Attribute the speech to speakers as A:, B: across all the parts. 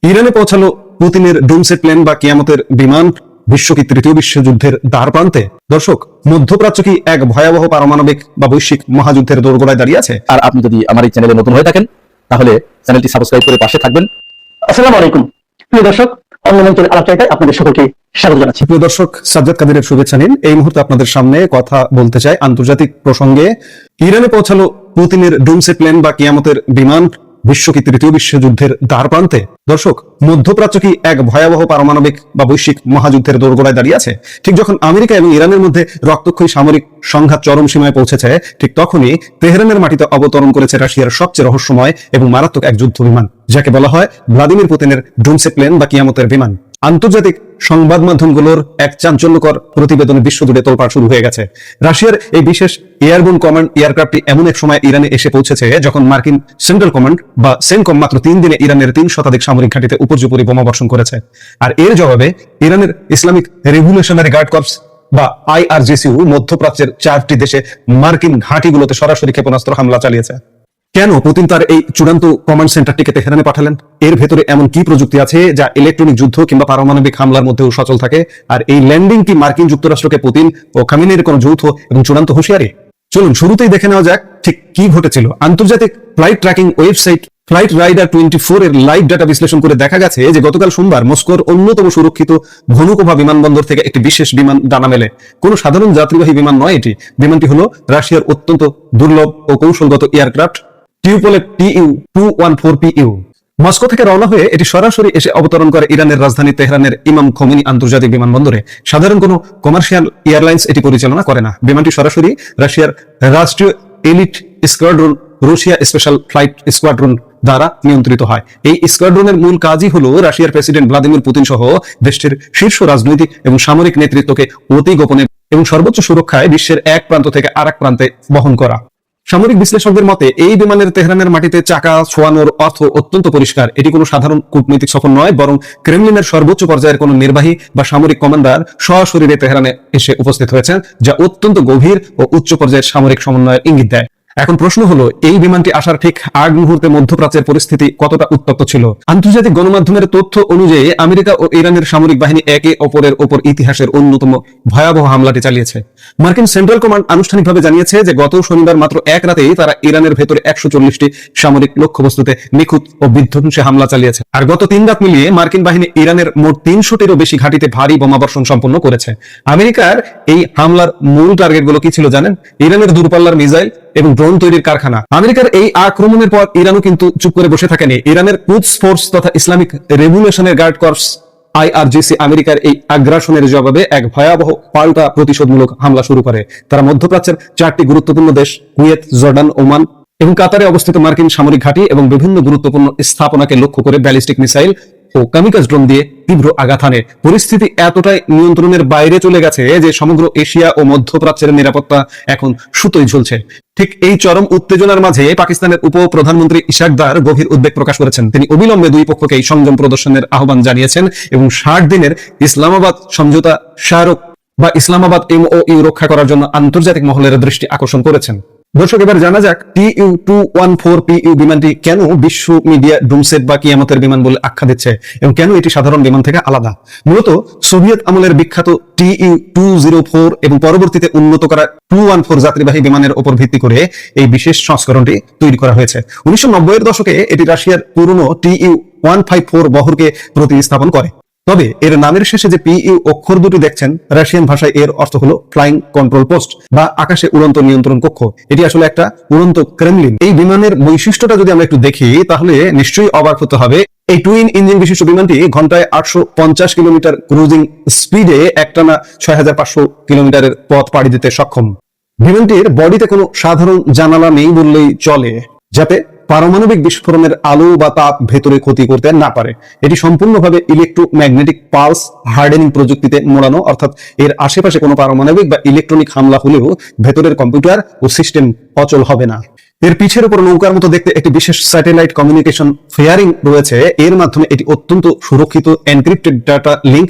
A: ইরানে পৌঁছালো পুতিনের ডুমসে প্লেন বা কিয়ামতের বিমান। বিশ্ব কি তৃতীয় বিশ্বযুদ্ধের দ্বার প্রান্তে? দর্শক, মধ্যপ্রাচ্য কি এক ভয়াবহ পারমাণবিক বা বৈশ্বিক মহাযুদ্ধের দোরগোড়ায় দাঁড়িয়ে আছে?
B: আর আপনি যদি আমার এই চ্যানেলে নতুন হয়ে থাকেন তাহলে চ্যানেলটি সাবস্ক্রাইব করে পাশে থাকবেন।
C: আসসালামু আলাইকুম প্রিয় দর্শক, অন্য মঞ্চের আলোচনায় আপনাদের সকলকে স্বাগত জানাচ্ছি।
A: প্রিয় দর্শক, সাজ্জাদ কাদিরের শুভেচ্ছা নিন। এই মুহূর্তে আপনাদের সামনে কথা বলতে চাই আন্তর্জাতিক প্রসঙ্গে। ইরানে পৌঁছালো পুতিনের ডুমসে প্লেন বা কিয়ামতের বিমান। বিশ্ব কি তৃতীয় বিশ্বযুদ্ধের দ্বার প্রান্তে? দর্শক, মধ্যপ্রাচ্য কি এক ভয়াবহ পারমাণবিক বা বৈশ্বিক মহাযুদ্ধের দোরগোড়ায় দাঁড়িয়ে আছে? ঠিক যখন আমেরিকা এবং ইরানের মধ্যে রক্তক্ষয়ী সামরিক সংঘাত চরম সীমায় পৌঁছেছে, ঠিক তখনই তেহরানের মাটিতে অবতরণ করেছে রাশিয়ার সবচেয়ে রহস্যময় এবং মারাত্মক এক যুদ্ধ বিমান, যাকে বলা হয় ভ্লাদিমির পুতিনের ডুমসে প্লেন বা কিয়ামতের বিমান। আন্তর্জাতিক সংবাদ মাধ্যমগুলোর এক চাঞ্চল্যকর প্রতিবেদনে বিশ্বজুড়ে তোলপাড় শুরু হয়ে গেছে। রাশিয়ার এই বিশেষ এয়ারবোন কমান্ড এয়ারক্রাফটটি এমন এক সময় ইরানে এসে পৌঁছেছে যখন মার্কিন সেন্ট্রাল কমান্ড বা সেনকম মাত্র 3 দিনে ইরানের 3 শতাধিক সামরিক ঘাঁটিতে উপর্যুপরি বোমা বর্ষণ করেছে। আর এর জবাবে ইরানের ইসলামিক রেভলিউশনারি গার্ড কর্পস বা IRGC মধ্যপ্রাচ্যের 4টি দেশে মার্কিন ঘাঁটিগুলোতে সরাসরি ক্ষেপণাস্ত্র হামলা চালিয়েছে। কেন পুতিন তার এই চূড়ান্ত কমান্ড সেন্টারটিকে তেহরানে পাঠালেন? এর ভেতরে এমন কি প্রযুক্তি আছে যা ইলেকট্রনিক যুদ্ধ কিংবা পারমাণবিক হামলার মধ্যেও সচল থাকে? আর এই ল্যান্ডিং কি মার্কিন যুক্তরাষ্ট্রকে পুতিন ও খামেনির কোনো যৌথ এবং চূড়ান্ত হুঁশিয়ারি? চলুন শুরুতেই দেখে নেওয়া যাক ঠিক কি ঘটেছিল। আন্তর্জাতিক flight tracking website flight radar 24 এর লাইভ ডাটা বিশ্লেষণ করে দেখা গেছে যে গতকাল সোমবার মস্কোর অন্যতম সুরক্ষিত ভনুকোভা বিমানবন্দর থেকে একটি বিশেষ বিমান ডানা মেলে। কোনো সাধারণ যাত্রীবাহী বিমান নয় এটি। বিমানটি হলো রাশিয়ার অত্যন্ত দুর্লভ ও কৌশলগত এয়ারক্রাফট টিউপোলেভ TU-214PU। মস্কো থেকে রওনা হয়ে এটি সরাসরি এসে অবতরণ করে ইরানের রাজধানী তেহরানের ইমাম খোমেনি আন্তর্জাতিক বিমানবন্দরে। সাধারণ কোনো কমার্শিয়াল এয়ারলাইন্স এটি পরিচালনা করে না। বিমানটি সরাসরি রাশিয়ার রাষ্ট্রীয় এলিট স্কোয়াড্রন রুশিয়া স্পেশাল ফ্লাইট স্কোয়াড্রন দ্বারা নিয়ন্ত্রিত হয়। এই স্কোয়াড্রনের মূল কাজই হলো রাশিয়ার প্রেসিডেন্ট ভ্লাদিমির পুতিন সহ দেশটির শীর্ষ রাজনৈতিক এবং সামরিক নেতৃত্বকে অতি গোপনে এবং সর্বোচ্চ সুরক্ষায় বিশ্বের এক প্রান্ত থেকে আরেক প্রান্তে বহন করা। সামরিক বিশ্লেষকদের মতে এই বিমানের তেহরানের মাটিতে চাকা ছোঁয়ানোর অর্থ অত্যন্ত পরিষ্কার। এটি কোনো সাধারণ কূটনৈতিক সফর নয়, বরং ক্রেমলিনের সর্বোচ্চ পর্যায়ের কোনো নির্বাহী বা সামরিক কমান্ডার সশরীরে তেহরানে এসে উপস্থিত হয়েছেন, যা অত্যন্ত গভীর ও উচ্চ পর্যায়ের সামরিক সমন্বয়ের ইঙ্গিত দেয়। এখন প্রশ্ন হলো, এই বিমানটি আসার ঠিক আগ মুহূর্তে মধ্যপ্রাচ্যের পরিস্থিতি কতটা উত্তপ্ত ছিল? আন্তর্জাতিক গণমাধ্যমের তথ্য অনুযায়ী আমেরিকা ও ইরানের সামরিক বাহিনী একে অপরের ওপর ইতিহাসের অন্যতম ভয়াবহ হামলাটি চালিয়েছে। মার্কিন সেন্ট্রাল কমান্ড আনুষ্ঠানিকভাবে জানিয়েছে যে গত শনিবার মাত্র এক রাতেই তারা ইরানের ভেতরে 140টি সামরিক লক্ষ্যবস্তুতে নিখুঁত ও বিধ্বংসী হামলা চালিয়েছে। আর গত 3 রাত মিলিয়ে মার্কিন বাহিনী ইরানের মোট 300টিরও বেশি ঘাঁটিতে ভারী বোমাবর্ষণ সম্পন্ন করেছে। আমেরিকার এই হামলার মূল টার্গেটগুলো কি ছিল জানেন? ইরানের দূরপাল্লার মিসাইল এবং ড্রোন তৈরির কারখানা। আমেরিকার এই আক্রমণের পর ইরানও কিন্তু চুপ করে বসে থাকেনি। ইরানের কুদস ফোর্স তথা Islamic revolutionary guard corps IRGC আমেরিকার এই আগ্রাসনের জবাবে এক ভয়াবহ পাল্টা প্রতিশোধমূলক হামলা শুরু করে। তারা মধ্যপ্রাচ্যের 4টি গুরুত্বপূর্ণ দেশ কুয়েত, জর্ডান, ওমান এবং কাতারে অবস্থিত মার্কিন সামরিক ঘাঁটি এবং বিভিন্ন গুরুত্বপূর্ণ স্থাপনাকে লক্ষ্য করে ব্যালিস্টিক মিসাইল ও কামিকাজ ড্রোন দিয়ে তীব্র আঘাত হানে। পরিস্থিতি এতটাই নিয়ন্ত্রণের বাইরে চলে গেছে যে সমগ্র এশিয়া ও মধ্যপ্রাচ্যের নিরাপত্তা এখন সুতোয় ঝুলছে। ঠিক এই চরম উত্তেজনার মাঝে পাকিস্তানের উপপ্রধানমন্ত্রী ইশাক দার গভীর উদ্বেগ প্রকাশ করেছেন। তিনি অবিলম্বে দুই পক্ষকেই সংযম প্রদর্শনের আহ্বান জানিয়েছেন এবং 60 দিনের ইসলামাবাদ সমঝোতা স্মারক বা ইসলামাবাদ MOU রক্ষা করার জন্য আন্তর্জাতিক মহলের দৃষ্টি আকর্ষণ করেছেন। দর্শক, এবার জানা যাক TU-214PU বিমানটি কেন বিশ্ব মিডিয়া ডুমসেট বা কিয়ামতের বিমান বলে আখ্যা দিচ্ছে এবং কেন এটি সাধারণ বিমান থেকে আলাদা। মূলত সোভিয়েত আমলের বিখ্যাত TU-204 এবং পরবর্তীতে উন্নত করা 214 যাত্রীবাহী বিমানের উপর ভিত্তি করে এই বিশেষ সংস্করণটি তৈরি করা হয়েছে। 1990-এর দশকে এটি রাশিয়ার পুরনো TU-154 বহরকে প্রতিস্থাপন করে। তবে এর নামের শেষে যে PU অক্ষর দুটি দেখছেন, রাশিয়ান ভাষায় এর অর্থ হলো ফ্লাইং কন্ট্রোল পোস্ট বা আকাশে উড়ন্ত নিয়ন্ত্রণ কক্ষ। এটি আসলে একটা উড়ন্ত ক্রেমলিন। এই বিমানের বৈশিষ্ট্যটা যদি আমরা একটু দেখি তাহলে নিশ্চয়ই অবাক হতে হবে। এই টুইন ইঞ্জিন বিশিষ্ট বিমানটি ঘন্টায় 850 কিলোমিটার ক্রুজিং স্পিডে একটানা 6500 কিলোমিটারের পথ পাড়ি দিতে সক্ষম। বিমানটির বডিতে কোনো সাধারণ জানালা নেই বললেই চলে, যাতে পারমাণবিক বিস্ফোরণের আলো বা তাপ ভেতরে ক্ষতি করতে না পারে। এটি সম্পূর্ণভাবে ইলেকট্রোম্যাগনেটিক পালস হার্ডেনিং প্রযুক্তিতে মোড়ানো, অর্থাৎ এর আশেপাশে কোনো পারমাণবিক বা ইলেকট্রনিক হামলা হলেও ভেতরের কম্পিউটার ও সিস্টেম অচল হবে না। এর পিছের উপর নৌকার মতো দেখতে একটি বিশেষ স্যাটেলাইট কমিউনিকেশন ফেয়ারিং রয়েছে। এর মাধ্যমে এটি অত্যন্ত সুরক্ষিত এনক্রিপ্টেড ডাটা লিঙ্ক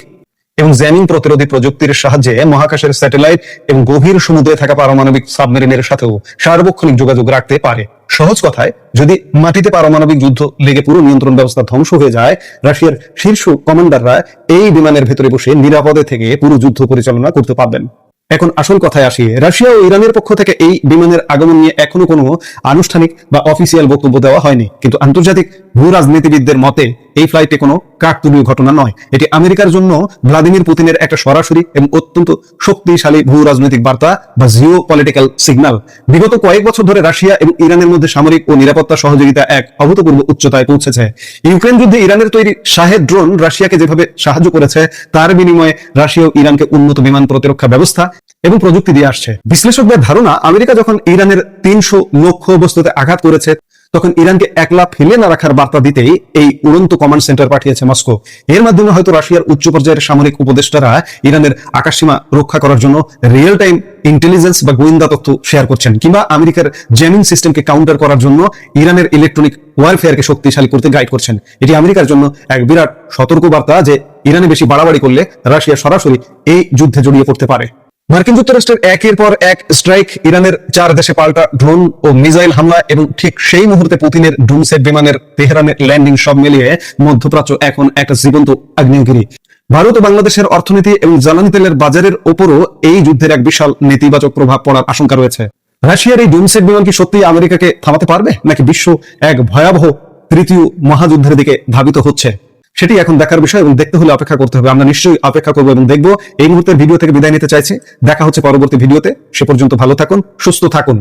A: এবং জ্যামিং প্রতিরোধী প্রযুক্তির সাহায্যে মহাকাশের স্যাটেলাইট এবং গভীর সমুদ্রে থাকা পারমাণবিক সাবমেরিনের সাথেও সার্বক্ষণিক যোগাযোগ রাখতে পারে। সহজ কথায়, যদি মাটিতে পারমাণবিক যুদ্ধ লেগে পুরো নিয়ন্ত্রণ ব্যবস্থা ধ্বংস হয়ে যায়, রাশিয়ার শীর্ষ কমান্ডাররা এই বিমানের ভেতরে বসে নিরাপদে থেকে পুরো যুদ্ধ পরিচালনা করতে পারবেন। এখন আসল কথায় আসি, রাশিয়া ও ইরানের পক্ষ থেকে এই বিমানের আগমন নিয়ে এখনো কোনো আনুষ্ঠানিক বা অফিসিয়াল বক্তব্য দেওয়া হয়নি, কিন্তু আন্তর্জাতিক ভূ রাজনীতিবিদদের মতে এই ফ্লাইটে কোনো কাকতালীয় ঘটনা নয়। এটি আমেরিকার জন্য ভ্লাদিমির পুতিনের একটা সরাসরি এবং অত্যন্ত শক্তিশালী ভূ রাজনৈতিক বার্তা বা জিও পলিটিক্যাল সিগন্যাল। বিগত কয়েক বছর ধরে রাশিয়া এবং ইরানের মধ্যে সামরিক ও নিরাপত্তা সহযোগিতা এক অভূতপূর্ব উচ্চতায় পৌঁছেছে। ইউক্রেন যুদ্ধে ইরানের তৈরি শাহেদ ড্রোন রাশিয়াকে যেভাবে সাহায্য করেছে, তার বিনিময়ে রাশিয়া ও ইরানকে উন্নত বিমান প্রতিরক্ষা ব্যবস্থা এবং প্রযুক্তি দিয়ে আসছে। বিশ্লেষকদের ধারণা, আমেরিকা যখন ইরানের 300 লক্ষ্য বস্তুতে আঘাত করেছে, তখন ইরানকে একলা ফেলে না রাখার বার্তা দিতেই এই উড়ন্ত কমান্ড সেন্টার পাঠিয়েছে মস্কো। এর মাধ্যমে হয়তো রাশিয়ার উচ্চ পর্যায়ের সামরিক উপদেষ্টারা ইরানের আকাশসীমা রক্ষা করার জন্য রিয়েল টাইম ইন্টেলিজেন্স বা গোয়েন্দা তথ্য শেয়ার করছেন, কিংবা আমেরিকার জেমিং সিস্টেমকে কাউন্টার করার জন্য ইরানের ইলেকট্রনিক ওয়ারফেয়ারকে শক্তিশালী করতে গাইড করছেন। এটি আমেরিকার জন্য এক বিরাট সতর্ক বার্তা যে ইরানে বেশি বাড়াবাড়ি করলে রাশিয়া সরাসরি এই যুদ্ধে জড়িয়ে পড়তে পারে। মার্কিন যুক্তরাষ্ট্রের একের পর এক স্ট্রাইক, ইরানের 4 দেশে পাল্টা ড্রোন ও মিসাইল হামলা এবং ঠিক সেই মুহূর্তে পুতিনের ডুমসেট বিমানের তেহরানের ল্যান্ডিং, সব মিলিয়ে মধ্যপ্রাচ্য এখন একটা জীবন্ত আগ্নেয়গিরি। ভারত ও বাংলাদেশের অর্থনীতি এবং জ্বালানি তেলের বাজারের ওপরও এই যুদ্ধের এক বিশাল নেতিবাচক প্রভাব পড়ার আশঙ্কা রয়েছে। রাশিয়ার এই ডুমসেট বিমান কি সত্যি আমেরিকাকে থামাতে পারবে, নাকি বিশ্ব এক ভয়াবহ তৃতীয় মহাযুদ্ধের দিকে ধাবিত হচ্ছে? সেটি এখন দেখার বিষয়, এবং দেখতে হলে অপেক্ষা করতে হবে। আমরা নিশ্চয়ই অপেক্ষা করবো এবং দেখবো। এই মুহূর্তের ভিডিও থেকে বিদায় নিতে চাইছি। দেখা হচ্ছে পরবর্তী ভিডিওতে। সে পর্যন্ত ভালো থাকুন, সুস্থ থাকুন।